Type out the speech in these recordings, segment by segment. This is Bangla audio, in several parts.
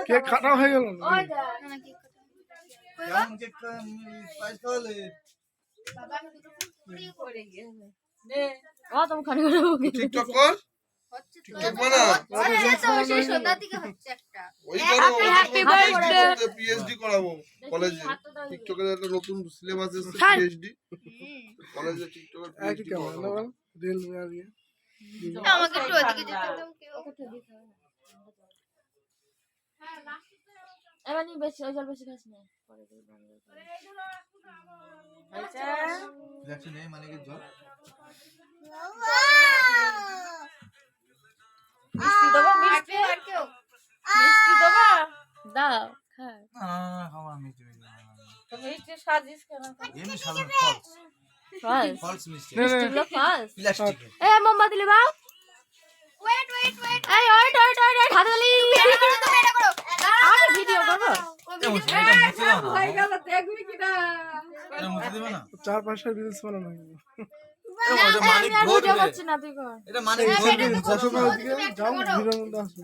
কেক কাটা হয়ে গেল ওই দা না কেক কাটা কেমন কেক পাইস তাহলে বাবা আমি দুটো পুরি করে গেছে নে ও তুমি খানি করে টিকটক কর হচ্ছে তো টিকটক বানা হচ্ছে তো সেই সন্ধ্যার দিকে হচ্ছে একটা ওই করো হ্যাপি বার্থডে পিএইচডি করাবো কলেজে টিকটকের একটা নতুন সিলেবাস এসেছে পিএইচডি কলেজে টিকটকের একই পিএইচডি কেমন করাবো রিল দিয়ে আমাকে একটু ওদিকে যেতে দাও কেউ এবার নি বেশি ওই জল বেশি খাস না পরে দিই বন্ধ করে আচ্ছা দেখছেন এই মানে কি জল মিষ্টি দেবো মিষ্টি আর কেউ মিষ্টি দেবো দাও খা না খাওয়া মিষ্টি তো মিষ্টি সাজিস কেন এমনি সাধারণ ফলস ফালস ফলস মিষ্টি মিষ্টিগুলো ফালস প্লাস্টিক এ মোমবাতি লে বাও ওয়েট এই ওয়েট হাতে তালি এটা করো আমি ভিডিও করব এটা মুছে দাও না হয়ে গেল দেখবি কি না এটা মুছে দেবে না 4-5 রিলস বানানো হয়ে গেল এটা মালিক আমি ভিডিও ধরবে করছি না তুই কর এটা মালিক ধরবে বসো করে দিকে যাও ভিডিওর মধ্যে আসো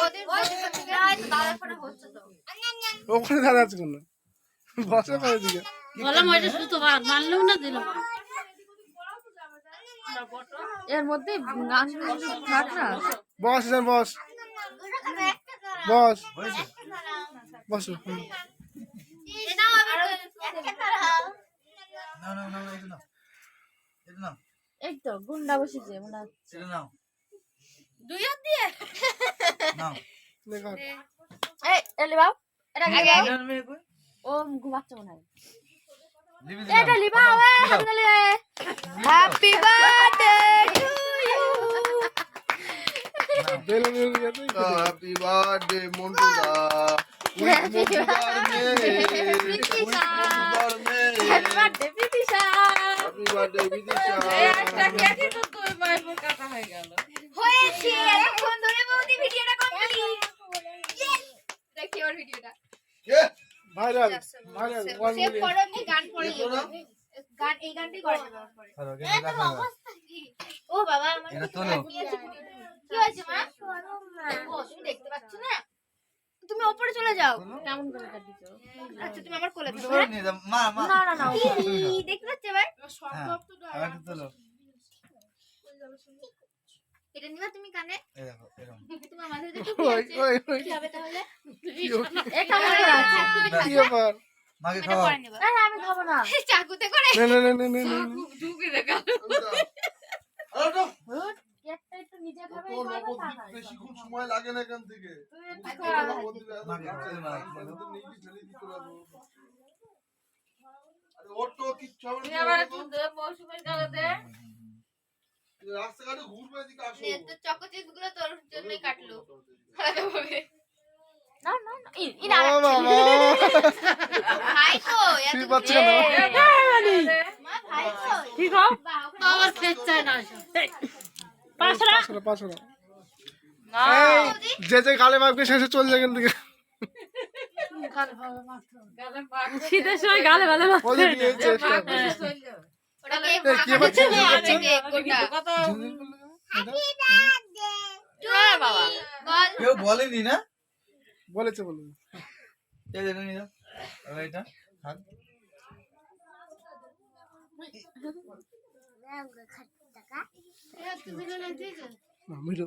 ওদের থেকে হয়তো দাদা ফোনে হচ্ছে তো ওখানে দাঁড়া আছে কোন বসে করে দিকে বললাম ওইটা সুতো মানলেও না দিলাম এর মধ্যে গান থাক না বস যান বস বস হয়েছে বসো এটা আমি একটা খারাপ না এটা নাও এটা নাও এই তো গুন্ডা বসেছে মনে হচ্ছে এটা নাও দুই হাত দিয়ে নাও দেখো এই এলি বাও এটা আগে এটা মেয়ে কই ও ঘুমাচ্ছে মনে হয় লিবি এটা লিবা ওয়ে হাতে তালি happy birthday to you bell bell দিয়ে হ্যাপি বার্থডে মন্টু দা happy birthday Pritisha happy birthday Bidisha একটা কেটে তো তুই মাইবো কাটা হয়ে গেল হয়েছে এখন ধরে বৌদি ভিডিওটা কমপ্লিট দেখি ওর ভিডিওটা ভাইরাল ভাইরাল 1 সেভ মিলিয়ন করো আমি গান পড়ি গান এই গানটাই করে দেব পরে অবস্থা কি ও বাবা আমার এটা তোলো। কি হয়েছে মা ও তুমি দেখতে পাচ্ছ না তুমি উপরে চলে যাও কেমন করে কাটিছো আচ্ছা তুমি আমার কোলে তোলো ধরো নিয়ে যাও মা মা না না না দেখতে পাচ্ছ এবার হ্যাঁ আবার তোলো এটা নিবা তুমি কানে এই দেখো এরকম তোমার মাথায় তো টুপি ওই আছে ওই ওই কি হবে তাহলে এই কেমন করে আছে কি ব্যাপার মাকে এটা খাওয়া পরে নিবা না আমি খাবো না চাকুতে করে না ঢুকে দেখা আরে তো হুট কেকটা একটু নিজে খাবে তোর নবদ্বীপ বেশি খুব সময় লাগে না এখান থেকে মাকে আরে অটো কিচ্ছু হবে তুই না আবার একটু দে মৌসুমের গালে দে রাস্তাঘাটে ঘুরবে এদিকে আসো তো চকোচিপস গুলো তোর জন্যই কাটলো আলাদাভাবে না না না ইনা ও বাবা ভাই তো ঠিক পাচ্ছে না মা ভাই তো ঠিক আছে বাহ আমার খেত চাই না পাঁচরা পাঁচশো না এই যে গালে মাপকে শেষে চলে যায় এখান থেকে শীতের সময় গালে গালে ওই যে নিয়ে চেষ্টা ওটা কেক কি হচ্ছে? আছে কেক গোটা কত বাবা বল কেউ বলেনি না বলেছে এই দেখো নিয়ে যাও আর এটা হাত না মিঠো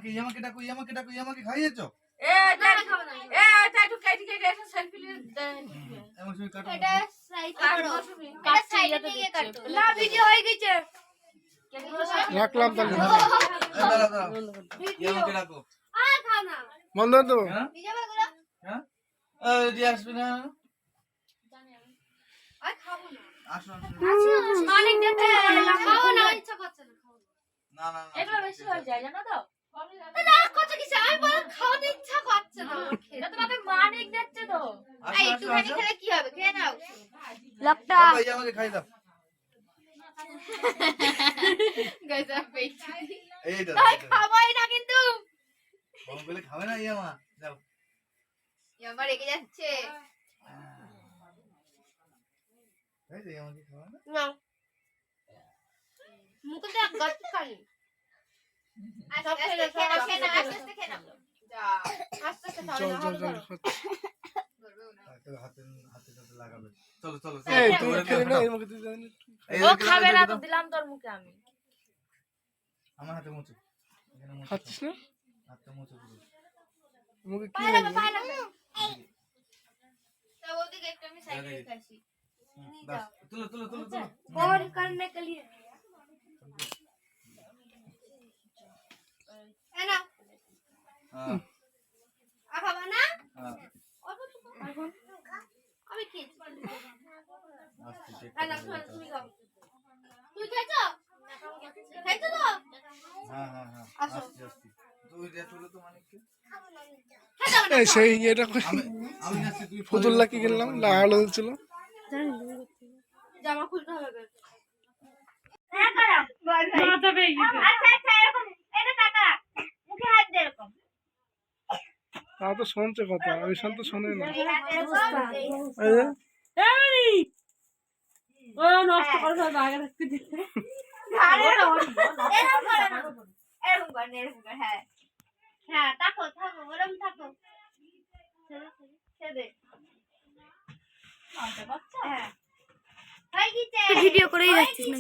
ইয়ামাকে ডাকো ইয়ামাকে খাইয়েছো এটা একটু কেটে কেটে একটা সেলফি দে এমন সময় কাটো এটা সাইড আর করো মৌসুমি এটা সাইডে নিয়ে কাটো না ভিডিও হয়ে গেছে রাখলাম তাহলে দাঁড়া ইয়ামাকে ডাকো আর খাও না বন্ধ করে দেবো হ্যাঁ ভিডিও গুলো হ্যাঁ এদি আসবে না আর খাবো না আসো মালিক দেখতে খাবো না ইচ্ছা করছে না খাবো না এটা বেশি হয়ে যায় জানো তো না কত কিছু আমি বল খাওয়াতে ইচ্ছা করছে না এটা তোমাদের মানিক দেখছে তো এই একটুখানি খেলে কি হবে খেয়ে নাও লোকটা ইয়ামাকে খাই দাও গাইস আই পেয়েছি এই দাও তাই খাবোই না কিন্তু বলে খাবে না ইয়ামা যাও আমার রেগে যাচ্ছে না মুখে দেখ গাছ খালি সব খেয়ে নাও, সব খেয়ে নাও, আস্তে আস্তে খেয়ে নাও। আস্তে আস্তে খাও, জল না জল হবে জল না। চলো চলো এই তুই খেলে না এর মুখে তুই জানি না। ও খাবে না তো দিলাম তোর মুখে আমি। আমার হাতে মুছো এখানে মুছো খাচ্ছিস না হাতটা মুছো পুরো মুখে কি পায়ে লাগবে, পায়ে লাগবে। তা ওদিকে একটু আমি সাইডে রেখে আসি। নিয়ে বাস যাও। তুলো তুলো তুলো তুলো और करने के लिए है ना হ্যাঁ आखा बना হ্যাঁ और कुछ अभी खींच আস্তে চেক है ना तुम खाओ तू खेचो खेचो तो হ্যাঁ হ্যাঁ হ্যাঁ আসো। আস্তে আস্তে তুই যা তুলো তো মানে কি खेचो এই সেই এটা আমি নাচছি তুই ফতুল্লা কি কিনলাম লাগালো ছিল জামা খুলতে হবে হ্যাঁ করো মাথাবে আচ্ছা আচ্ছা এরকম এটা টাকা মুখে হাত দে এরকম তা তো শুনছে কথা আমি শান্ত শোনে না এই হাত এরকম এই যে, ও নষ্ট করে সব আগে রাখতে দিতে। এরকম কর হ্যাঁ হ্যাঁ থাকো থাকো ওরম থাকো ছেড়ে দে হ্যাঁ ভিডিও করেই যাচ্ছিস